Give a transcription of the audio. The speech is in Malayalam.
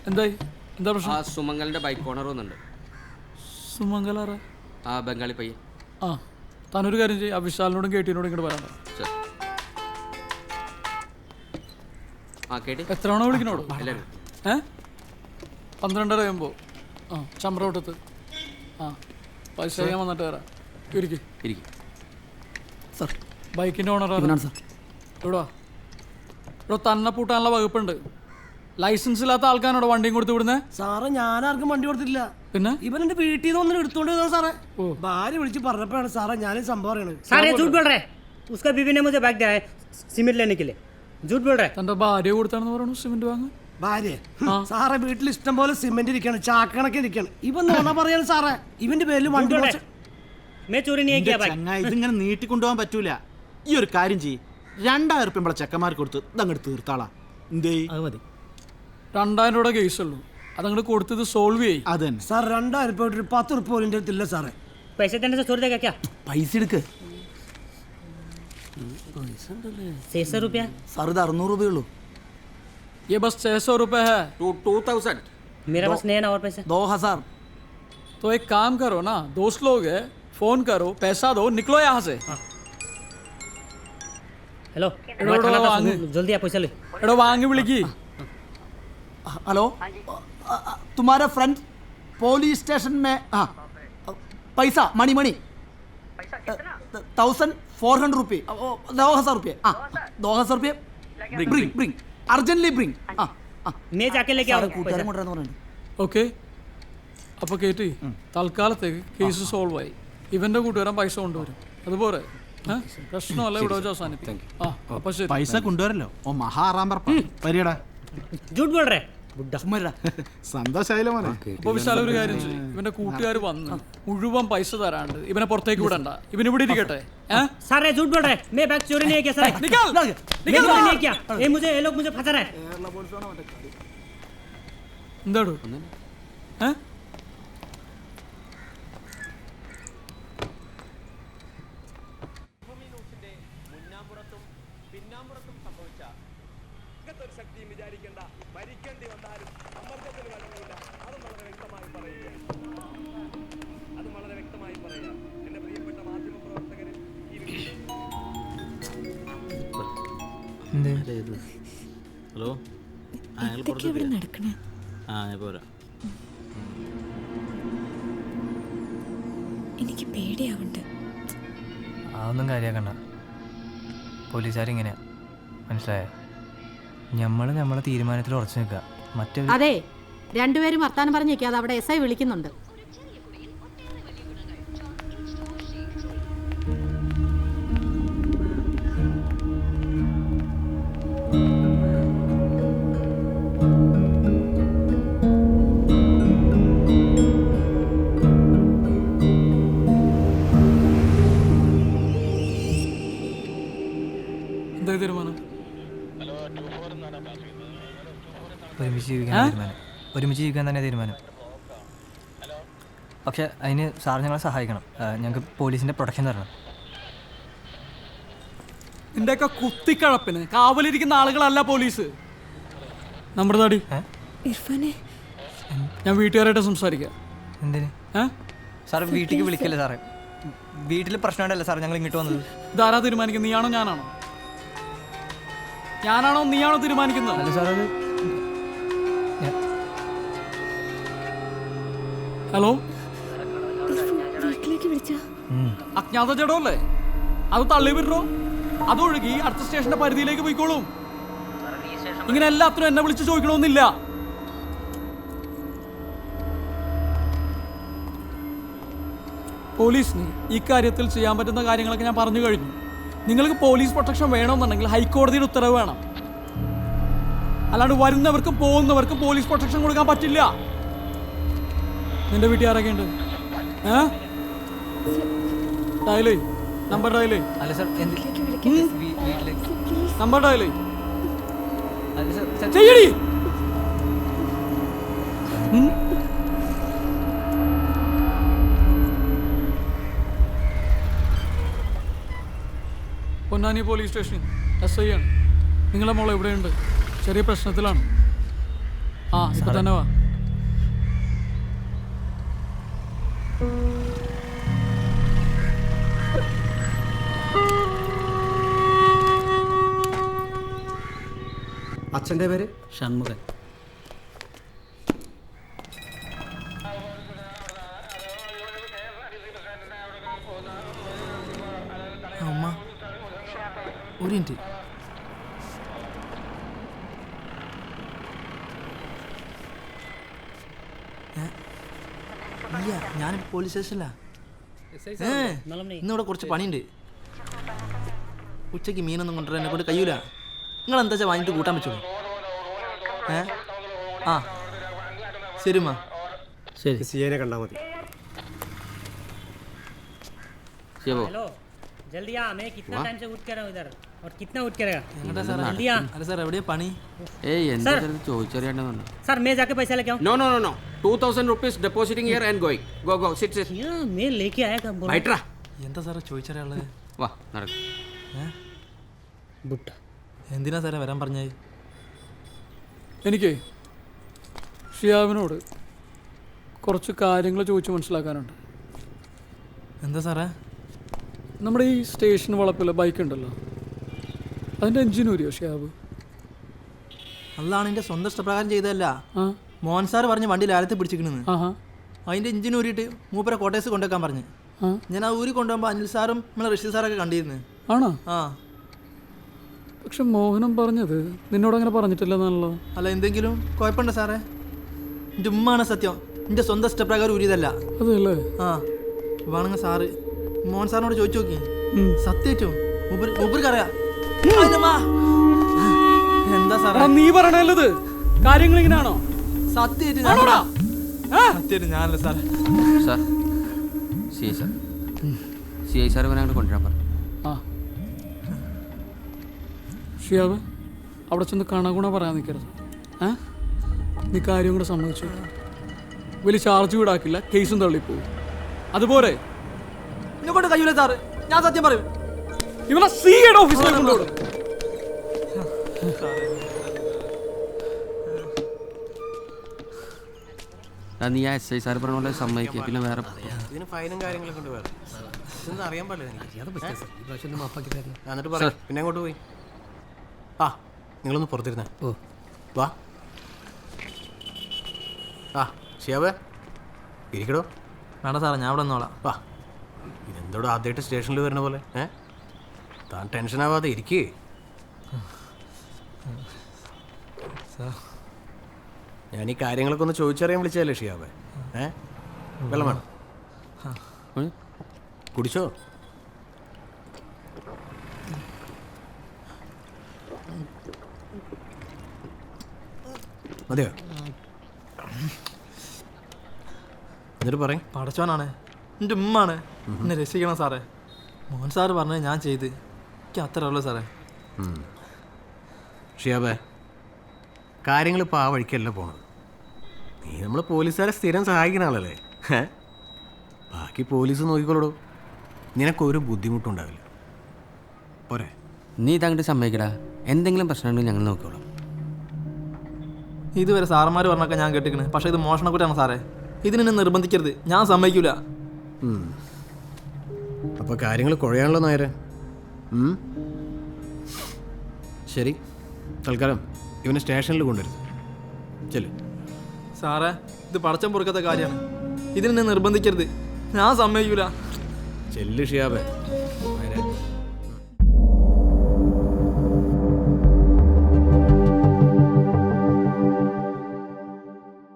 എന്തായി? എന്താ പ്രശ്നം? സുമംഗലിന്റെ ബൈക്ക് ഓണർ വന്നിട്ടുണ്ട്. സുമംഗലാറ? ആ ബംഗാളി പയ്യൻ. ആ, താനൊരു കാര്യം ചെയ്യും, ആ വിശാലിനോടും കേട്ടിനോടും ഇങ്ങോട്ട് വരാൻ. എത്ര തവണ വിളിക്കണോട്? 12:30 ആകുമ്പോൾ ചമ്പ്രോട്ടത്ത്. ആ, പൈസ ചെയ്യാൻ വന്നിട്ട് വരാം. ഇരിക്കും സാർ. ബൈക്കിൻ്റെ ഓണറാണ് സാർ. ഇവിടെ തന്നെ പൂട്ടാനുള്ള വകുപ്പുണ്ട്. ലൈസൻസ് ഇല്ലാത്ത ആൾക്കാരോട് വണ്ടിയും കൊടുത്ത് വിടുന്നത്? സാറേ, ഞാൻ ആർക്കും വണ്ടി കൊടുത്തിട്ടില്ല. പിന്നെ ഇവൻ എന്റെ വീട്ടിൽ നിന്ന് വന്നിട്ട് എടുത്തോണ്ട് വന്നതാ സാറേ. ഭാര്യ വിളിച്ച് പറഞ്ഞപ്പോഴാണ് സാറേ ഞാൻ സംഭവം അറിയണത്. തന്റെ ഭാര്യ കൊടുത്താണെന്ന് പറയണു സിമെന്റ് വാങ്ങാൻ. ഭാര്യ? സാറേ, വീട്ടിൽ ഇഷ്ടം പോലെ സിമെന്റ് ഇരിക്കാണ്, ചാക്കണക്കെ ഇരിക്കാണ്. ഇവൻ നോണ പറയാണ് സാറേ. ഇവന്റെ പേരിൽ വണ്ടി ഇതിങ്ങനെ നീട്ടിക്കൊണ്ടുപോകാൻ പറ്റൂല. ഈ ഒരു കാര്യം ചെയ്യ്, 2000 രൂപ ചെക്കന്മാർക്ക് കൊടുത്ത് ഇതങ്ങോട്ട് തീർത്താളാ. എന്തേ? അത് മതി. 2000 രൂപയുടെ കേസുള്ളൂ, അതങ്ങോട്ട് കൊടുത്തത് സോൾവ് ചെയ്യും. അതന്നെ സാർ. 2000 രൂപ 10 രൂപ പോലും ഇല്ല സാറേ. പൈസ പൈസ എടുക്ക്. സാർ, ഇത് 600 രൂപയുള്ളൂ. ये बस 600 रुपए है. 2000. मेरा बस नहीं है ना और पैसे. 2000. तो एक काम करो ना, दोस्त लोग है, फोन करो, पैसा दो, निकलो यहाँ से. हेलो, जल्दी आप पैसा ले. एडो वांगी विളിക്കി. हेलो, तुम्हारा फ्रेंड पुलिस स्टेशन में. हाँ, पैसा मनी 1400 रुपये. 2000 रुपये. 2000 रुपये ब्रिंग अर्जेंटली ब्रिंग. मैं जाके लेके आऊँ. ഓക്കെ, അപ്പോൾ കേട്ടി തൽക്കാലത്തേക്ക് കേസ് സോൾവ് ആയി. ഇവന്റെ കൂട്ടുകാരൻ പൈസ കൊണ്ടുവരും, അതുപോലെ പ്രശ്നമല്ല ഇവിടെ വെച്ച് അവസാനിപ്പിക്കും. അപ്പോൾ ശരി, പൈസ കൊണ്ടുവരല്ലോ. ഓ മഹാറാം പരിയടാ. സന്തോഷായില്ല മോനെ. അപ്പോൾ വിശാല ഒരു കാര്യം ചെയ്യും, ഇവന്റെ കൂട്ടുകാർ വന്ന് മുഴുവൻ പൈസ തരാണ്ട് ഇവനെ പുറത്തേക്ക് വിടണ്ട, ഇവൻ ഇവിടെ ഇരിക്കട്ടെ. सारे झूठ बोल रहे हैं. मैं बैग चोरी नहीं किया सर. निकल निकल नहीं किया. ये लोग मुझे फंसा रहे हैं. എന്താടോ? ഹലോ, പോരാ. എനിക്ക് പേടിയാവുന്നുണ്ട്. അതൊന്നും കാര്യമാക്കണ്ട, പോലീസുകാരിങ്ങനെയാ, മനസ്സിലായോ? നമ്മളെ തീരുമാനത്തിൽ ഉറച്ചു നിൽക്കുക. മറ്റേ അതെ, രണ്ടുപേരും വർത്താനം പറഞ്ഞു നിൽക്കാതെ അവിടെ SI വിളിക്കുന്നുണ്ട്. ഒരുമിച്ച് ജീവിക്കാൻ തന്നെ തീരുമാനം. പക്ഷെ അതിന് സാർ ഞങ്ങളെ സഹായിക്കണം. ഞങ്ങൾക്ക് പോലീസിന്റെ പ്രൊട്ടക്ഷൻ തരണം. നിന്റെയൊക്കെ കുത്തിക്കഴപ്പിന് കാവലിരിക്കുന്ന ആളുകളല്ല പോലീസ്. നമ്മുടെ നാടി ഞാൻ വീട്ടുകാരായിട്ട് സംസാരിക്കാം. എന്തിന് സാർ വീട്ടിലേക്ക് വിളിക്കല്ലേ സാറേ? വീട്ടിൽ പ്രശ്നമുണ്ടല്ലോ സാർ ഞങ്ങൾ ഇങ്ങോട്ട് വന്നത്. ഇതാരാ തീരുമാനിക്കുന്നത്? നീയാണോ ഞാനാണോ? ഞാനാണോ നീയാണോ തീരുമാനിക്കുന്നത്? അല്ല സാർ, അത് ഹലോ, വീട്ടിലേക്ക് വിളിച്ച അജ്ഞാത ജഡമല്ലേ, അത് തള്ളി വിടോ, അതൊഴുകി അടുത്ത സ്റ്റേഷന്റെ പരിധിയിലേക്ക് പോയിക്കോളും. ഇങ്ങനെ എല്ലാത്തിനും എന്നെ വിളിച്ച് ചോദിക്കണമെന്നില്ല. പോലീസിന് ഈ കാര്യത്തിൽ ചെയ്യാൻ പറ്റുന്ന കാര്യങ്ങളൊക്കെ ഞാൻ പറഞ്ഞു കഴിഞ്ഞു. നിങ്ങൾക്ക് പോലീസ് പ്രൊട്ടക്ഷൻ വേണമെന്നുണ്ടെങ്കിൽ ഹൈക്കോടതിയുടെ ഉത്തരവ് വേണം. അല്ലാണ്ട് വരുന്നവർക്കും പോകുന്നവർക്കും പോലീസ് പ്രൊട്ടക്ഷൻ കൊടുക്കാൻ പറ്റില്ല. നിന്റെ വീട്ടുകാരൊക്കെ ഉണ്ട്? ഡയലേ നമ്പർ, ഡയലേ അല്ല സാർ, നമ്പർ ഡയലേ അല്ല സാർ, ചെയ്യടി. പൊന്നാനി പോലീസ് സ്റ്റേഷൻ SI ആണ്. നിങ്ങളെ മോൾ എവിടെയുണ്ട്? ചെറിയ പ്രശ്നത്തിലാണ്. ആ ഇപ്പൊ തന്നെ വാ. അച്ഛൻ്റെ പേര് ഷൺമുഖൻ. അമ്മ ഒരു മിനിറ്റ്. ഇല്ല, ഞാൻ പോലീസ് സ്റ്റേഷനിലാ. ഇന്നിവിടെ കുറച്ച് പണിയുണ്ട്. ഉച്ചയ്ക്ക് മീനൊന്നും കൊണ്ടുവരാൻ എന്നെ കൊണ്ട് കഴിയൂല. നിങ്ങൾ എന്താ വെച്ചാൽ വാങ്ങിയിട്ട് കൂട്ടാൻ പറ്റുള്ളൂ. ആ ശരി അമ്മ. ശരി. സിയെ കണ്ടാൽ മതി. ശിവോ हेलो जल्दी आ मैं कितना टाइम से उठ के रहा हूँ इधर और कितना उठ के रहेगा जल्दी आ അല്ല സാർ എവിടെയാ പണി? ഏയ് എന്താ ചോദിച്ചറിയാണ്ടെന്നുണ്ടോ? सर मैं जाके पैसा लेके आऊँ no no no no 2000 rupees depositing here and going. Go go sit sit. क्या मैं लेके आया था बोलो ബൈട്രാ എന്താ സാറേ ചോദിച്ചറിയാനുള്ളത്? വാ നടക്ക്. बुट्टा എന്തിനാ സാറേ വരാൻ പറഞ്ഞത്? എനിക്ക് ഷിയാബിനോട് കുറച്ച് കാര്യങ്ങൾ ചോദിച്ച് മനസ്സിലാക്കാനുണ്ട്. എന്താ സാറേ? നമ്മുടെ ഈ സ്റ്റേഷൻ വളപ്പിലെ ബൈക്ക് ഉണ്ടല്ലോ, അതിൻ്റെ എൻജിൻ ഊരിയോ ഷിയാബ്? അതാണ് എൻ്റെ സ്വന്തം ഇഷ്ടപ്രകാരം ചെയ്തതല്ല. ആ മോഹൻ സാർ പറഞ്ഞ് വണ്ടി ലാലത്തെ പിടിച്ചിരിക്കണെന്ന്. ആഹാ അതിൻ്റെ എഞ്ചിൻ ഊരിയിട്ട് മൂപ്പരെ കോട്ടേഴ്സ് കൊണ്ടുവെക്കാൻ പറഞ്ഞ്. ആ ഞാൻ ആ ഊരി കൊണ്ടുപോകുമ്പോൾ അനിൽ സാറും നമ്മളെ ഋഷി സാറൊക്കെ കണ്ടിരുന്നു. ആണോ? ആ പക്ഷെ മോഹനം പറഞ്ഞത് നിന്നോട് അങ്ങനെ പറഞ്ഞിട്ടില്ലെന്നാണല്ലോ. അല്ല എന്തെങ്കിലും കുഴപ്പമുണ്ടോ സാറേ? എൻ്റെ ഉമ്മാണ് സത്യം. എൻ്റെ സ്വന്തം ഇഷ്ടപ്രകാരം ഊരിയതല്ല. അതല്ലേ? ആ വേണമെങ്കിൽ സാറ് മോഹൻ സാറിനോട് ചോദിച്ചു നോക്കി. ഉം. സത്യേറ്റവും മൂപ്പർക്കറിയാം. എന്താ സാറേ എടാ, നീ പറയണല്ലത് കാര്യങ്ങൾ ഇങ്ങനെയാണോ? സത്യേറ്റ് ആണോടാ? ഏ? സത്യേറ്റ് ഞാനല്ല സാറേ. Sir CI sir CI sir ഇവനെ അങ്ങോട്ട് കൊണ്ടുവരാൻ പറഞ്ഞു. ആ ഷിയാബ് അവിടെ ചെന്ന് കണകുണ പറയാൻ നിൽക്കരുത്. നീ കാര്യം കൂടെ സമ്മതിച്ചു. വലിയ ചാർജ് വീടാക്കില്ല, കേസും തള്ളിപ്പോവും. അതുപോലെ എന്നെ കൊണ്ട് കഴിയൂല സാറ്, ഞാൻ സത്യം പറയും. ഇവനെ CID ഓഫീസിലേക്ക് കൊണ്ടുപോകും. നീ ആ SI സാർ പറഞ്ഞ പോലെ സമ്മതിക്കുക. പിന്നെ വേറെ ഇതിന് ഫൈനും കാര്യങ്ങളൊക്കെ ഉണ്ട് വേറെ. ഇതൊന്നും അറിയാൻ പാടില്ല എനിക്ക്. എന്നിട്ട് പറയാം. പിന്നെ അങ്ങോട്ട് പോയി. ആ നിങ്ങളൊന്ന് പുറത്തിരുന്നേ. ഓ വാ. ആ ശിയാവേ ഇരിക്കടോ. വേണ്ട സാറേ, ഞാൻ അവിടെ നിന്നോളാം. വാ. ഇതെന്തോടോ ആദ്യമായിട്ട് സ്റ്റേഷനിൽ വരുന്ന പോലെ? താൻ ടെൻഷനാവാതെ ഇരിക്കേ. ഞാൻ ഈ കാര്യങ്ങളൊക്കെ ഒന്ന് ചോദിച്ചറിയാൻ വിളിച്ചതല്ലേ ഷിയാവേ? വെള്ളം വേണം? കുടിച്ചോ? മതിയോ? എന്നിട്ട് പറയും. പടച്ചോനാണ്, എൻ്റെ ഉമ്മാണ്. എന്നെ രക്ഷിക്കണം സാറേ. മോഹൻ സാറ് പറഞ്ഞത് ഞാൻ ചെയ്ത്. എനിക്ക് അത്ര ഉള്ളൂ സാറേ. ഷിയാബേ, കാര്യങ്ങളിപ്പോൾ ആ വഴിക്കല്ല പോണത്. നീ നമ്മൾ പോലീസുകാരെ സ്ഥിരം സഹായിക്കുന്ന ആളല്ലേ? ബാക്കി പോലീസ് നോക്കിക്കോളൂ. നിനക്കൊരു ബുദ്ധിമുട്ടുണ്ടാവില്ല. പോരെ? നീ ഇതങ്ങോട്ട് സമ്മതിക്കടാ. എന്തെങ്കിലും പ്രശ്നമുണ്ടെങ്കിൽ ഞങ്ങൾ നോക്കിക്കോളാം. ഇതുവരെ സാറന്മാർ പറഞ്ഞൊക്കെ ഞാൻ കേട്ടിക്കണ്. പക്ഷേ ഇത് മോഷണക്കുറ്റാണ് സാറേ. ഇതിനെ നിർബന്ധിക്കരുത്, ഞാൻ സമ്മതിക്കൂല. അപ്പോൾ കാര്യങ്ങൾ കുഴയാണല്ലോ നേരെ. ശരി, തൽക്കാലം ഇവനെ സ്റ്റേഷനിൽ കൊണ്ടുവരുത്. ചെല്ലു. സാറേ, ഇത് പടച്ചം പൊറുക്കത്തെ കാര്യമാണ്. ഇതിനെ നിർബന്ധിക്കരുത്, ഞാൻ സമ്മതിക്കൂല. ചെല്ലു ഷിയാബേ.